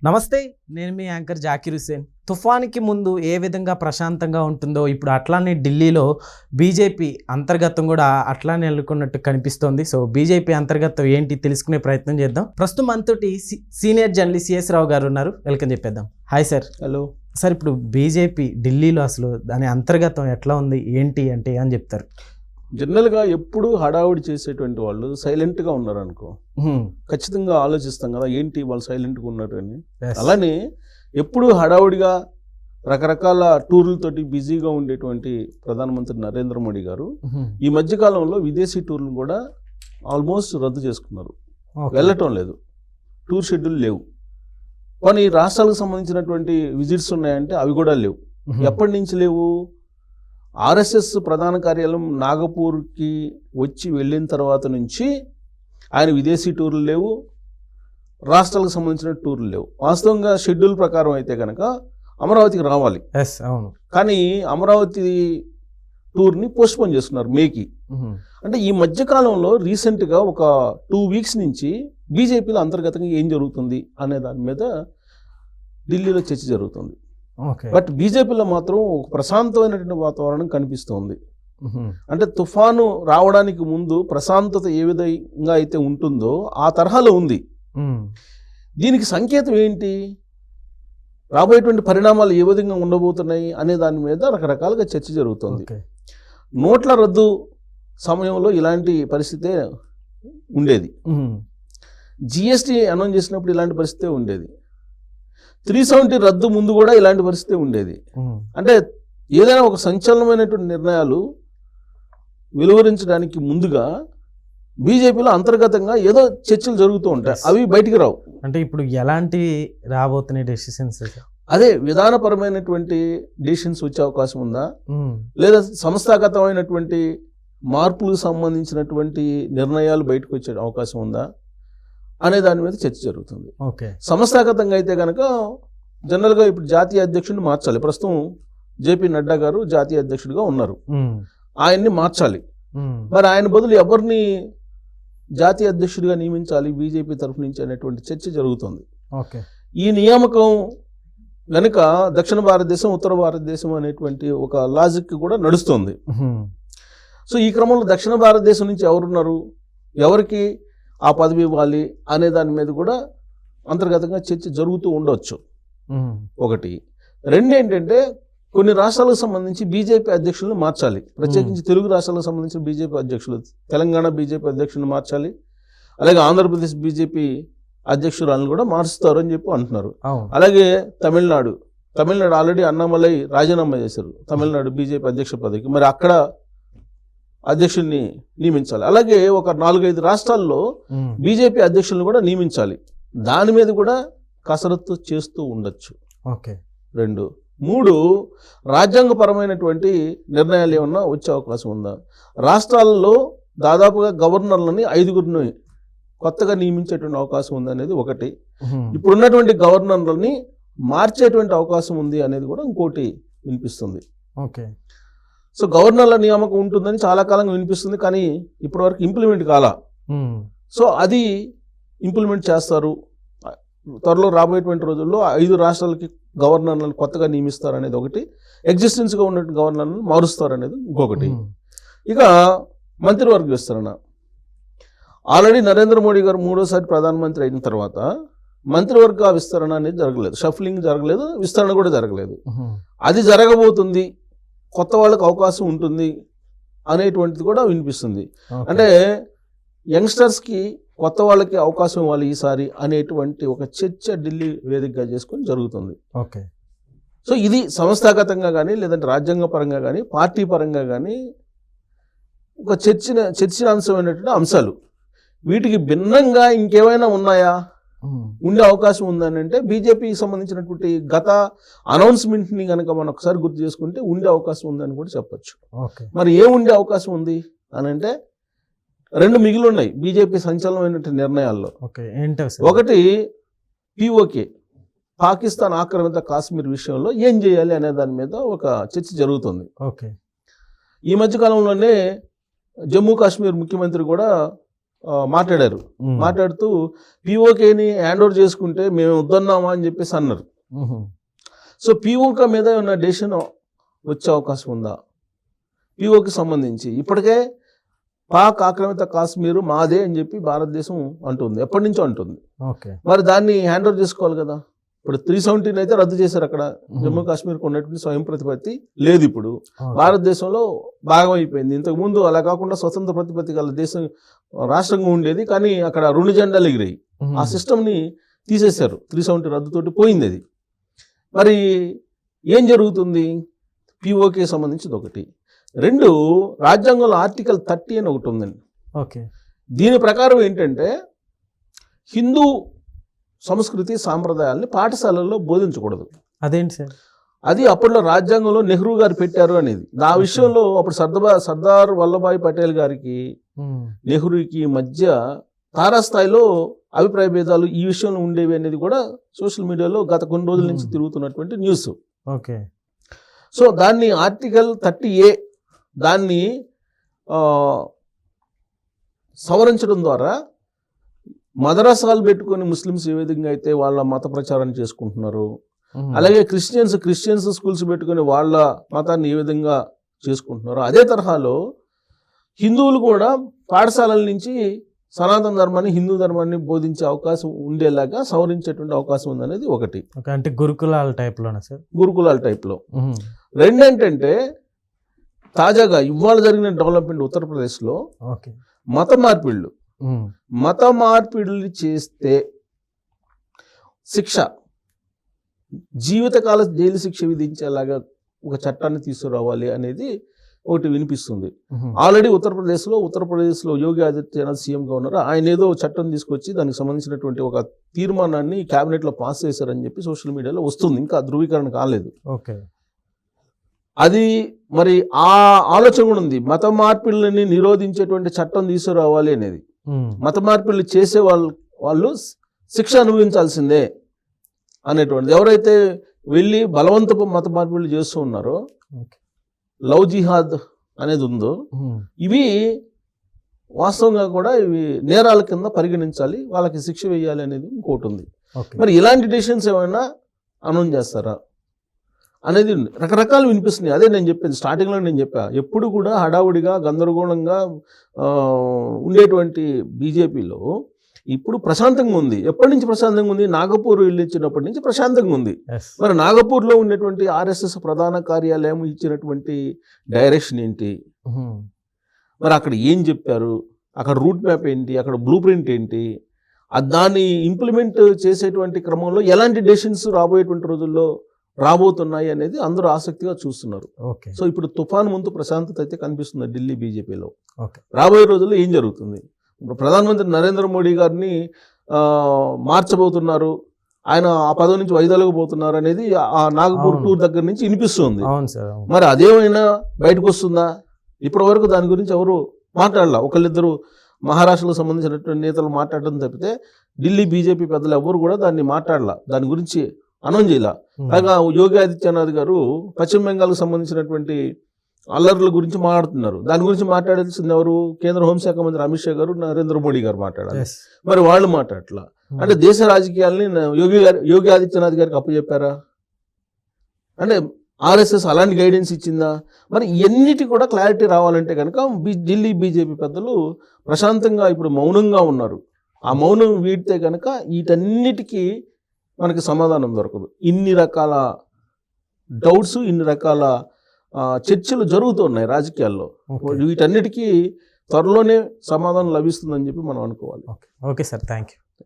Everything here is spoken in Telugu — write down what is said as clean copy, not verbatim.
నమస్తే, నేను మీ యాంకర్ జాకీర్ హుస్సేన్. తుఫాన్కి ముందు ఏ విధంగా ప్రశాంతంగా ఉంటుందో ఇప్పుడు అట్లానే ఢిల్లీలో బీజేపీ అంతర్గతం కూడా అట్లానే నెలకొన్నట్టు కనిపిస్తోంది. సో బీజేపీ అంతర్గతం ఏంటి తెలుసుకునే ప్రయత్నం చేద్దాం. ప్రస్తుతం మనతోటి సీనియర్ జర్నలిస్ట్ సిఎస్ రావు గారు ఉన్నారు. వెల్కమ్ చెప్పేద్దాం. Hi sir. హలో సార్, ఇప్పుడు బీజేపీ ఢిల్లీలో అసలు దాని అంతర్గతం ఎట్లా ఉంది, ఏంటి అంటే అని చెప్తారు? జనరల్గా ఎప్పుడు హడావుడి చేసేటువంటి వాళ్ళు సైలెంట్గా ఉన్నారు అనుకో, ఖచ్చితంగా ఆలోచిస్తాం కదా ఏంటి వాళ్ళు సైలెంట్గా ఉన్నారు అని. అలానే ఎప్పుడు హడావుడిగా రకరకాల టూర్లతోటి బిజీగా ఉండేటువంటి ప్రధానమంత్రి నరేంద్ర మోడీ గారు ఈ మధ్యకాలంలో విదేశీ టూర్లు కూడా ఆల్మోస్ట్ రద్దు చేసుకున్నారు. వెళ్ళటం లేదు, టూర్ షెడ్యూల్ లేవు. కానీ రాష్ట్రాలకు సంబంధించినటువంటి విజిట్స్ ఉన్నాయంటే అవి కూడా లేవు. ఎప్పటి నుంచి లేవు? ఆర్ఎస్ఎస్ ప్రధాన కార్యాలయం నాగపూర్కి వచ్చి వెళ్ళిన తర్వాత నుంచి ఆయన విదేశీ టూర్లు లేవు, రాష్ట్రాలకు సంబంధించిన టూర్లు లేవు. వాస్తవంగా షెడ్యూల్ ప్రకారం అయితే కనుక అమరావతికి రావాలి, అవును. కానీ అమరావతి టూర్ని పోస్ట్పోన్ చేస్తున్నారు మేకి. అంటే ఈ మధ్యకాలంలో రీసెంట్గా ఒక 2 వీక్స్ నుంచి బీజేపీలో అంతర్గతంగా ఏం జరుగుతుంది అనే దాని మీద ఢిల్లీలో చర్చ జరుగుతుంది. బట్ బీజేపీలో మాత్రం ఒక ప్రశాంతమైనటువంటి వాతావరణం కనిపిస్తోంది. అంటే తుఫాను రావడానికి ముందు ప్రశాంతత ఏ విధంగా అయితే ఉంటుందో ఆ తరహాలో ఉంది. దీనికి సంకేతం ఏంటి, రాబోయేటువంటి పరిణామాలు ఏ విధంగా ఉండబోతున్నాయి అనే దాని మీద రకరకాలుగా చర్చ జరుగుతుంది. నోట్ల రద్దు సమయంలో ఇలాంటి పరిస్థితే ఉండేది, జిఎస్టీ అనౌన్స్ చేసినప్పుడు ఇలాంటి పరిస్థితే ఉండేది, 370 రద్దు ముందు కూడా ఇలాంటి పరిస్థితి ఉండేది. అంటే ఏదైనా ఒక సంచలనమైనటువంటి నిర్ణయాలు వెలువరించడానికి ముందుగా బీజేపీలో అంతర్గతంగా ఏదో చర్చలు జరుగుతూ ఉంటాయి, అవి బయటికి రావు. అంటే ఇప్పుడు ఎలాంటి రాబోతున్నాయి డెసిషన్స్? అదే విధానపరమైనటువంటి డెసిషన్స్ వచ్చే అవకాశం ఉందా, లేదా సంస్థాగతమైనటువంటి మార్పులకు సంబంధించినటువంటి నిర్ణయాలు బయటకు వచ్చే అవకాశం ఉందా అనే దాని మీద చర్చ జరుగుతుంది. సంస్థాగతంగా అయితే కనుక జనరల్గా ఇప్పుడు జాతీయ అధ్యక్షుడిని మార్చాలి. ప్రస్తుతం జేపీ నడ్డా గారు జాతీయ అధ్యక్షుడిగా ఉన్నారు, ఆయన్ని మార్చాలి. మరి ఆయన బదులు ఎవరిని జాతీయ అధ్యక్షుడిగా నియమించాలి బీజేపీ తరఫు నుంచి అనేటువంటి చర్చ జరుగుతుంది. ఈ నియామకం వెనుక దక్షిణ భారతదేశం, ఉత్తర భారతదేశం అనేటువంటి ఒక లాజిక్ కూడా నడుస్తుంది. సో ఈ క్రమంలో దక్షిణ భారతదేశం నుంచి ఎవరున్నారు, ఎవరికి ఆ పదవి ఇవ్వాలి అనే దాని మీద కూడా అంతర్గతంగా చర్చ జరుగుతూ ఉండవచ్చు. ఒకటి. రెండు ఏంటంటే కొన్ని రాష్ట్రాలకు సంబంధించి బీజేపీ అధ్యక్షులను మార్చాలి. ప్రత్యేకించి తెలుగు రాష్ట్రాలకు సంబంధించిన బీజేపీ అధ్యక్షులు, తెలంగాణ బీజేపీ అధ్యక్షులను మార్చాలి, అలాగే ఆంధ్రప్రదేశ్ బీజేపీ అధ్యక్షురాలను కూడా మారుస్తారు అని చెప్పి అంటున్నారు. అలాగే తమిళనాడు ఆల్రెడీ అన్నామలై రాజీనామా చేశారు తమిళనాడు బీజేపీ అధ్యక్ష పదవికి, మరి అక్కడ అధ్యక్షుడిని నియమించాలి. అలాగే ఒక 4-5 రాష్ట్రాల్లో బీజేపీ అధ్యక్షులను కూడా నియమించాలి. దాని మీద కూడా కసరత్తు చేస్తూ ఉండొచ్చు. 2. 3. రాజ్యాంగపరమైనటువంటి నిర్ణయాలు ఏమన్నా వచ్చే అవకాశం ఉందా? రాష్ట్రాల్లో దాదాపుగా గవర్నర్లని 5గురిని కొత్తగా నియమించేటువంటి అవకాశం ఉంది అనేది ఒకటి. ఇప్పుడున్నటువంటి గవర్నర్లని మార్చేటువంటి అవకాశం ఉంది అనేది కూడా ఇంకోటి వినిపిస్తుంది. సో గవర్నర్ల నియామకం ఉంటుందని చాలా కాలంగా వినిపిస్తుంది, కానీ ఇప్పటివరకు ఇంప్లిమెంట్ కాలా. సో అది ఇంప్లిమెంట్ చేస్తారు త్వరలో. రాబోయేటువంటి రోజుల్లో 5 రాష్ట్రాలకి గవర్నర్లను కొత్తగా నియమిస్తారు అనేది ఒకటి, ఎగ్జిస్టెన్స్గా ఉన్న గవర్నర్లను మారుస్తారు అనేది ఇంకొకటి. ఇక మంత్రివర్గ విస్తరణ, ఆల్రెడీ నరేంద్ర మోడీ గారు 3వ ప్రధానమంత్రి అయిన తర్వాత మంత్రివర్గ విస్తరణ అనేది జరగలేదు, షఫ్లింగ్ జరగలేదు, విస్తరణ కూడా జరగలేదు. అది జరగబోతుంది, కొత్త వాళ్ళకి అవకాశం ఉంటుంది అనేటువంటిది కూడా వినిపిస్తుంది. అంటే యంగ్స్టర్స్కి కొత్త వాళ్ళకి అవకాశం ఇవ్వాలి ఈసారి అనేటువంటి ఒక చర్చ ఢిల్లీ వేదికగా చేసుకొని జరుగుతుంది. సో ఇది సంస్థాగతంగా కానీ లేదంటే రాజ్యాంగ పరంగా కానీ పార్టీ పరంగా కానీ ఒక చర్చనీయాంశమైనటువంటి అంశాలు. వీటికి భిన్నంగా ఇంకేమైనా ఉన్నాయా, ఉండే అవకాశం ఉందని అంటే బీజేపీకి సంబంధించినటువంటి గత అనౌన్స్మెంట్ని కనుక మనం ఒకసారి గుర్తు చేసుకుంటే ఉండే అవకాశం ఉందని కూడా చెప్పచ్చు. మరి ఏం ఉండే అవకాశం ఉంది అని అంటే 2 మిగిలి ఉన్నాయి బీజేపీ సంచలనమైనటువంటి నిర్ణయాల్లో. ఒకటి POK, పాకిస్తాన్ ఆక్రమిత కాశ్మీర్ విషయంలో ఏం చేయాలి అనే దాని మీద ఒక చర్చ జరుగుతుంది. ఈ మధ్యకాలంలోనే జమ్మూ కాశ్మీర్ ముఖ్యమంత్రి కూడా మాట్లాడారు. మాట్లాడుతూ పిఓకేని హ్యాండ్ ఓవర్ చేసుకుంటే మేము వద్దన్నామా అని చెప్పేసి అన్నారు. సో పిఓకే మీద ఏమన్నా డెసిషన్ వచ్చే అవకాశం ఉందా? పిఓకి సంబంధించి ఇప్పటికే పాక్ ఆక్రమిత కాశ్మీర్ మాదే అని చెప్పి భారతదేశం అంటుంది, ఎప్పటి నుంచో అంటుంది. మరి దాన్ని హ్యాండ్ ఓవర్ చేసుకోవాలి కదా. ఇప్పుడు 317 అయితే రద్దు చేశారు. అక్కడ జమ్మూ కాశ్మీర్కి ఉన్నటువంటి స్వయం ప్రతిపత్తి లేదు, ఇప్పుడు భారతదేశంలో భాగం అయిపోయింది. ఇంతకు ముందు అలా కాకుండా స్వతంత్ర ప్రతిపత్తి గల దేశం రాష్ట్రంగా ఉండేది, కానీ అక్కడ 2 జెండాలు ఎగిరాయి. ఆ సిస్టమ్ని తీసేశారు, 370 రద్దుతోటి పోయింది అది. మరి ఏం జరుగుతుంది? పిఓకే సంబంధించింది ఒకటి. 2, రాజ్యాంగంలో ఆర్టికల్ 30 అని ఒకటి ఉందండి. దీని ప్రకారం ఏంటంటే హిందూ సంస్కృతి సాంప్రదాయాల్ని పాఠశాలల్లో బోధించకూడదు. అదేంటి సార్? అది అప్పట్లో రాజ్యాంగంలో నెహ్రూ గారు పెట్టారు అనేది. ఆ విషయంలో అప్పుడు సర్దార్ వల్లభాయ్ పటేల్ గారికి నెహ్రూకి మధ్య తారాస్థాయిలో అభిప్రాయ భేదాలు ఈ విషయంలో ఉండేవి అనేది కూడా సోషల్ మీడియాలో గత కొన్ని రోజుల నుంచి తిరుగుతున్నటువంటి న్యూస్. సో దాన్ని ఆర్టికల్ 30A దాన్ని సవరించడం ద్వారా మదరసాలు పెట్టుకొని ముస్లిమ్స్ ఏ విధంగా అయితే వాళ్ళ మత ప్రచారం చేసుకుంటున్నారు, అలాగే క్రిస్టియన్స్ స్కూల్స్ పెట్టుకొని వాళ్ళ మతాన్ని ఏ విధంగా చేసుకుంటున్నారు, అదే తరహాలో హిందువులు కూడా పాఠశాలల నుంచి సనాతన ధర్మాన్ని, హిందూ ధర్మాన్ని బోధించే అవకాశం ఉండేలాగా సవరించేటువంటి అవకాశం ఉందనేది ఒకటి. అంటే గురుకులాల టైప్లోనా సార్? గురుకులాల టైప్లో. 2 ఏంటంటే తాజాగా ఇవాళ జరిగిన డెవలప్మెంట్ ఉత్తరప్రదేశ్లో మత మార్పిడులు చేస్తే శిక్ష, జీవితకాల జైలు శిక్ష విధించేలాగా ఒక చట్టాన్ని తీసుకురావాలి అనేది ఒకటి వినిపిస్తుంది. ఆల్రెడీ ఉత్తరప్రదేశ్లో యోగి ఆదిత్యనాథ్ సీఎంగా ఉన్నారు. ఆయన ఏదో చట్టం తీసుకొచ్చి దానికి సంబంధించినటువంటి ఒక తీర్మానాన్ని క్యాబినెట్లో పాస్ చేశారని చెప్పి సోషల్ మీడియాలో వస్తుంది, ఇంకా ధృవీకరణ కాలేదు. అది మరి ఆ ఆలోచన కూడా ఉంది, మత మార్పిడులని నిరోధించేటువంటి చట్టం తీసుకురావాలి అనేది. మత మార్పిడులు చేసే వాళ్ళు శిక్ష అనుభవించాల్సిందే అనేటువంటిది. ఎవరైతే వెళ్ళి బలవంతపు మత మార్పిడులు చేస్తూ ఉన్నారో, లవ్ జిహాద్ అనేది ఉందో, ఇవి వాస్తవంగా కూడా ఇవి నేరాల కింద పరిగణించాలి, వాళ్ళకి శిక్ష వేయాలి అనేది ఇంకోటి ఉంది. మరి ఇలాంటి డెసిషన్స్ ఏమైనా అనౌన్స్ చేస్తారా అనేది రకరకాలు వినిపిస్తున్నాయి. అదే నేను చెప్పేది, స్టార్టింగ్లో నేను చెప్పా, ఎప్పుడు కూడా హడావుడిగా గందరగోళంగా ఉండేటువంటి బీజేపీలో ఇప్పుడు ప్రశాంతంగా ఉంది. ఎప్పటి నుంచి ప్రశాంతంగా ఉంది? నాగపూర్ వెళ్ళిచ్చినప్పటి నుంచి ప్రశాంతంగా ఉంది. మరి నాగపూర్లో ఉండేటువంటి ఆర్ఎస్ఎస్ ప్రధాన కార్యాలయం ఇచ్చినటువంటి డైరెక్షన్ ఏంటి? మరి అక్కడ ఏం చెప్పారు? అక్కడ రూట్ మ్యాప్ ఏంటి? అక్కడ బ్లూ ప్రింట్ ఏంటి? దాన్ని ఇంప్లిమెంట్ చేసేటువంటి క్రమంలో ఎలాంటి డెసిషన్స్ రాబోయేటువంటి రోజుల్లో రాబోతున్నాయి అనేది అందరూ ఆసక్తిగా చూస్తున్నారు. సో ఇప్పుడు తుఫాన్ ముందు ప్రశాంతత అయితే కనిపిస్తుంది ఢిల్లీ బీజేపీలో. రాబోయే రోజుల్లో ఏం జరుగుతుంది? ప్రధానమంత్రి నరేంద్ర మోడీ గారిని మార్చబోతున్నారు, ఆయన ఆ పదవి నుంచి వైదొలగబోతున్నారు అనేది ఆ నాగపూర్ టూర్ దగ్గర నుంచి వినిపిస్తుంది. మరి అదేమైనా బయటకు వస్తుందా? ఇప్పటి వరకు దాని గురించి ఎవరు మాట్లాడాల. ఒకళ్ళిద్దరు మహారాష్ట్రకు సంబంధించినటువంటి నేతలు మాట్లాడడం తప్పితే ఢిల్లీ బీజేపీ పెద్దలు ఎవరు కూడా దాన్ని మాట్లాడాల, దాని గురించి అనౌన్స్ చేయాల. పైగా యోగి ఆదిత్యనాథ్ గారు పశ్చిమ బెంగాల్కి సంబంధించినటువంటి అల్లర్ల గురించి మాట్లాడుతున్నారు. దాని గురించి మాట్లాడాల్సింది ఎవరు? కేంద్ర హోంశాఖ మంత్రి అమిత్ షా గారు, నరేంద్ర మోడీ గారు మాట్లాడాలి. మరి వాళ్ళు మాట్లాడట్లా. అంటే దేశ రాజకీయాల్ని యోగి ఆదిత్యనాథ్ గారికి అప్పచెప్పారా? అంటే ఆర్ఎస్ఎస్ అలాంటి గైడెన్స్ ఇచ్చిందా? మరి ఎన్నిటి కూడా క్లారిటీ రావాలంటే కనుక ఢిల్లీ బీజేపీ పెద్దలు ప్రశాంతంగా ఇప్పుడు మౌనంగా ఉన్నారు. ఆ మౌనం వీడితే కనుక వీటన్నిటికీ మనకి సమాధానం దొరకదు. ఇన్ని రకాల డౌట్స్, ఇన్ని రకాల చర్చలు జరుగుతున్నాయి రాజకీయాల్లో. వీటన్నిటికీ త్వరలోనే సమాధానం లభిస్తుందని చెప్పి మనం అనుకోవాలి. Okay sir, thank you.